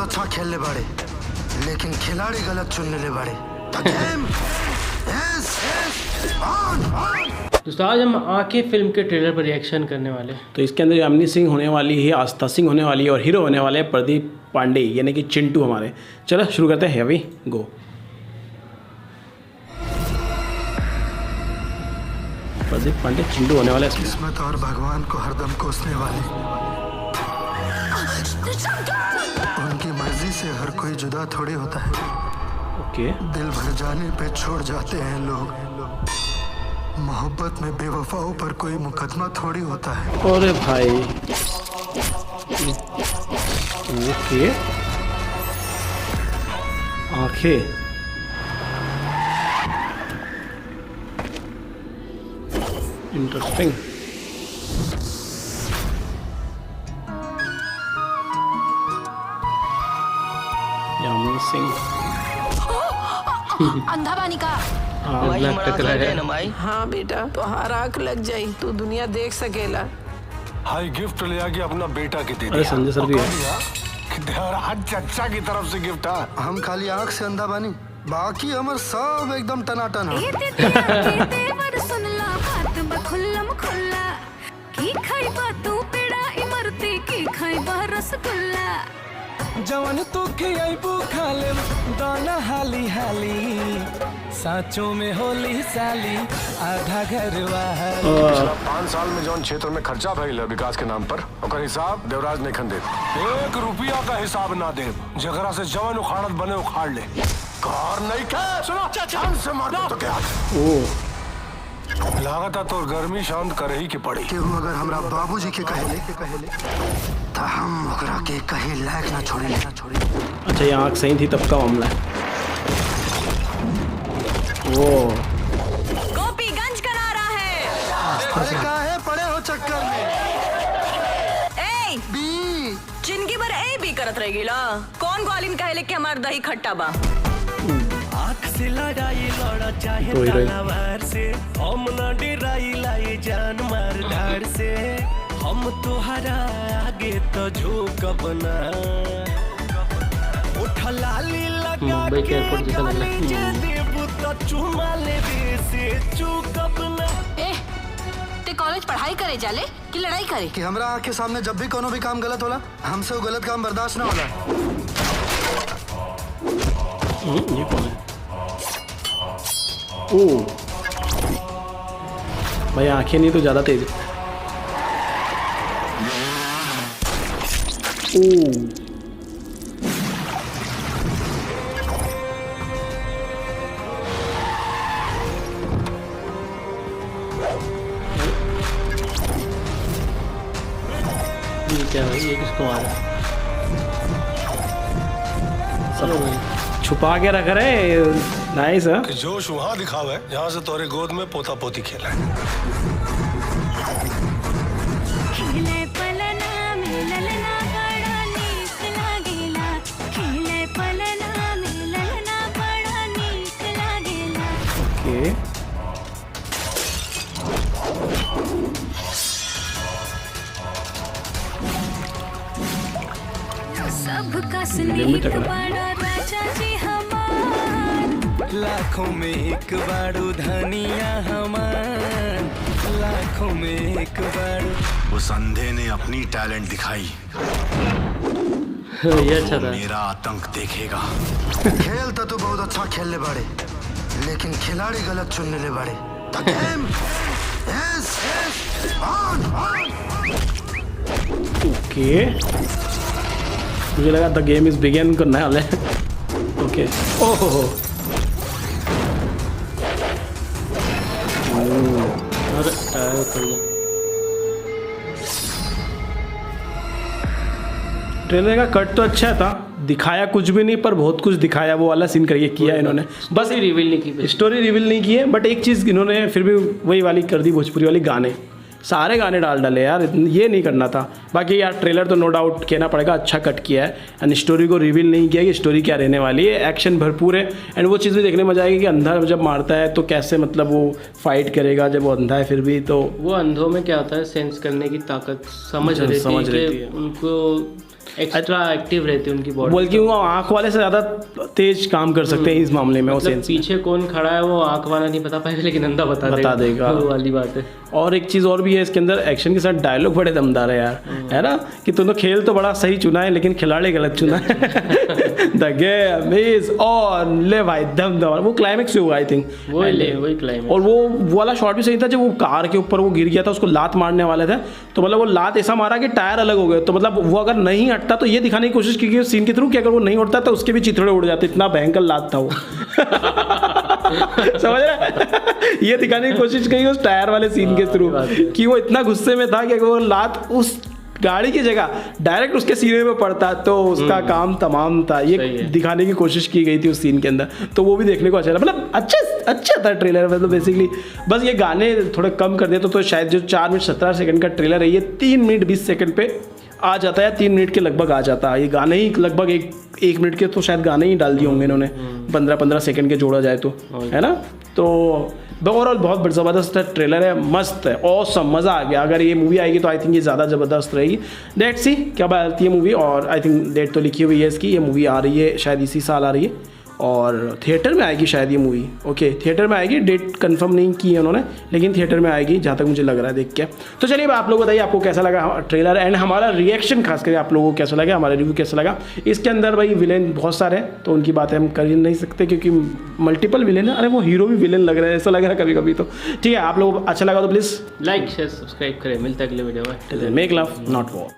अच्छा खेलने बाड़े, लेकिन खिलाड़ी गलत चुनने ले बाड़े। The game is on। दोस्तों आज हम आंखें फिल्म के ट्रेलर पर रिएक्शन करने वाले। तो इसके अंदर यामिनी सिंह होने वाली है, आस्था सिंह होने वाली है और हीरो होने वाले हैं प्रदीप पांडे यानी कि चिंटू हमारे। चलो शुरू करते हैं, अभी गो। प्रदीप पांडे चिंटू होने वाले हैं। किस्मत और भगवान को हरदम कोसने वाले, उनकी मर्जी से हर कोई जुदा थोड़ी होता है। ओके, दिल भर जाने पे छोड़ जाते हैं लोग, मोहब्बत में बेवफाओं पर कोई मुकदमा थोड़ी होता है। अरे भाई, ओके, आंखें इंटरेस्टिंग। यामिनी सिंह अंधा पानी का हाँ बेटा, तोहार आँख लग जाई, तू दुनिया देख सकेला। हाई गिफ्ट ले आके अपना बेटा की दे अरे दिया। संजय सर भी है। देवराज चचा की तरफ से गिफ्ट है। हम खाली आँख से अंधा बानी, बाकी हमर सब एकदम टनाटन है। जवन तू खियाइबू खाले दाना हाली हाली, साचों में होली साली आधा घर वाली। पिछला 5 साल में जौन क्षेत्र में खर्चा भइल है विकास के नाम पर, ओकर हिसाब देवराज नहीं खन दे। 1 रुपया का हिसाब ना दे, जगरा से जवन उखाड़त बने उखाड़ ले। कार नहीं के सुनो, जान से मार दो तो क्या। लागत तो गर्मी शांत करे ही के पड़ी। केहू अगर हमरा बाबूजी के कहेले तो हम ओकरा के कहे लायक ना छोड़े। अच्छा, ये आँख सही थी तब का मामला है। वो गोपीगंज करा रहा है। अरे काहे पड़े हो चक्कर में? ए बी जिंदगी भर ए भी करत रहेगी ला। कौन ग्वालिन कहले कि हमार दही खट्टा बा। आँख से लड़ाई लड़ा चाहे तो हीरोइन। तलवार से, हम न डराई लाई जान मार धार से। हम तोहरा आगे तो झुकब ना, उठ लाली लगा मुंबई के के एयरपोर्ट जैसा लग रहा है। गाली जे देबू तो चुमा लेबे से चुकब ना। ए ते कॉलेज पढ़ाई करे जाले कि लड़ाई करे? कि हमरा आँख के सामने जब भी कोनो भी काम गलत होला, हमसे वो गलत काम बर्दाश्त ना होला। ये कौन है? ओ भाई, आंखें नहीं तो ज्यादा तेज। ओ ये क्या है? ये किसको मारा? चलो भाई, छुपा के रख रहे। नाइस है। कि जोश वहाँ दिखावे जहाँ से तोरे गोद में पोता पोती खेला है। ओके, सबका फिल्म भी तगड़ा। बड़ा राजा जी हमार। लाखों में एक बारू धनिया हमार, लाखों में एक बारू। उस अंधे ने अपनी टैलेंट दिखाई, ये अच्छा था। मेरा आतंक देखेगा। खेल तो तू बहुत अच्छा खेलने बाड़े, लेकिन खिलाड़ी गलत चुनने ले बाड़े। The game is on। Okay, मुझे लगा द गेम इज बिगिन करना वाले। ओके, ओहो, अरे टायर उतर गया। ट्रेलर का कट तो अच्छा था, दिखाया कुछ भी नहीं पर बहुत कुछ दिखाया। वो वाला सीन करिए किया इन्होंने, बस रिवील नहीं की, स्टोरी रिवील नहीं की है। बट एक चीज़ इन्होंने फिर भी वही वाली कर दी, भोजपुरी वाली गाने। सारे गाने डाल डाले यार, ये नहीं करना था। बाकी यार ट्रेलर तो नो डाउट कहना पड़ेगा अच्छा कट किया है, एंड स्टोरी को रिवील नहीं किया कि स्टोरी क्या रहने वाली है। एक्शन भरपूर है, एंड वो चीज़ भी देखने में मजा आएगी कि अंधा जब मारता है तो कैसे मतलब वो फाइट करेगा जब वो अंधा है। फिर भी तो वो अंधों में क्या होता है, सेंस करने की ताकत समझ रहती समझ है रहती कि है। उनको एक्स्ट्रा एक्टिव रहती है उनकी बॉडी, बल्कि वो आँख वाले से ज़्यादा तेज काम कर सकते हैं इस मामले में। वो मतलब सेंस पीछे कौन खड़ा है वो आँख वाला नहीं बता पाएगा, लेकिन अंधा बता देगा। वो वाली बात है। और एक चीज़ और भी है इसके अंदर, एक्शन के साथ डायलॉग बड़े दमदार है यार, है ना, कि तुमने खेल तो बड़ा सही चुना है लेकिन खिलाड़ी गलत चुना है। द गेम इज ऑन, ले भाई दम दम, वो क्लाइमेक्स हुआ आई थिंक, वही क्लाइमेक्स। और वो वाला शॉट भी सही था जब वो कार के ऊपर वो गिर गया था, उसको लात मारने वाले थे, तो मतलब वो लात ऐसा मारा कि टायर अलग हो गए, तो मतलब वो अगर नहीं हटता तो ये दिखाने की कोशिश की गई उस सीन के थ्रू कि अगर वो नहीं उठता तो उसके भी चिथड़े उड़ जाते, इतना भयंकर लात था वो। समझ रहे, ये दिखाने की कोशिश की उस टायर वाले सीन के थ्रू कि वो इतना गुस्से में था कि अगर वो लात उस गाड़ी की जगह डायरेक्ट उसके सीने में पड़ता तो उसका काम तमाम था, ये दिखाने की कोशिश की गई थी उस सीन के अंदर, तो वो भी देखने को अच्छा था। मतलब अच्छा था ट्रेलर, मतलब बेसिकली बस ये गाने थोड़े कम कर दे तो शायद जो 4 मिनट 17 सेकंड का ट्रेलर है ये 3 मिनट 20 सेकंड पे आ जाता है, 3 मिनट के लगभग आ जाता है। ये गाने ही लगभग एक मिनट के तो शायद गाने ही डाल दिए होंगे इन्होंने, 15-15 सेकंड के जोड़ा जाए तो, है ना। तो ओवरऑल बहुत ज़बरदस्त ट्रेलर है, मस्त है, ऑसम, मज़ा आ गया। अगर ये मूवी आएगी तो आई थिंक ये ज़्यादा ज़बरदस्त रहेगी। लेट्स सी क्या बात आती है मूवी, और आई थिंक डेट तो लिखी हुई है इसकी, ये मूवी आ रही है शायद इसी साल आ रही है, और थिएटर में आएगी शायद ये मूवी। ओके, थिएटर में आएगी, डेट कंफर्म नहीं की है उन्होंने, लेकिन थिएटर में आएगी जहाँ तक मुझे लग रहा है देख के। तो चलिए आप लोग बताइए आपको कैसा लगा ट्रेलर, एंड हमारा रिएक्शन खास करके आप लोगों को कैसा लगा, हमारा रिव्यू कैसा लगा। इसके अंदर भाई विलेन बहुत सारे हैं तो उनकी बातें हम कर ही नहीं सकते क्योंकि मल्टीपल विलेन है। अरे वो हीरो भी विलेन लग रहा है, ऐसा लग रहा है कभी कभी। तो ठीक है, आप लोग अच्छा लगा तो प्लीज़ लाइक शेयर सब्सक्राइब करें। मिलता है अगले वीडियो में। Make love not war.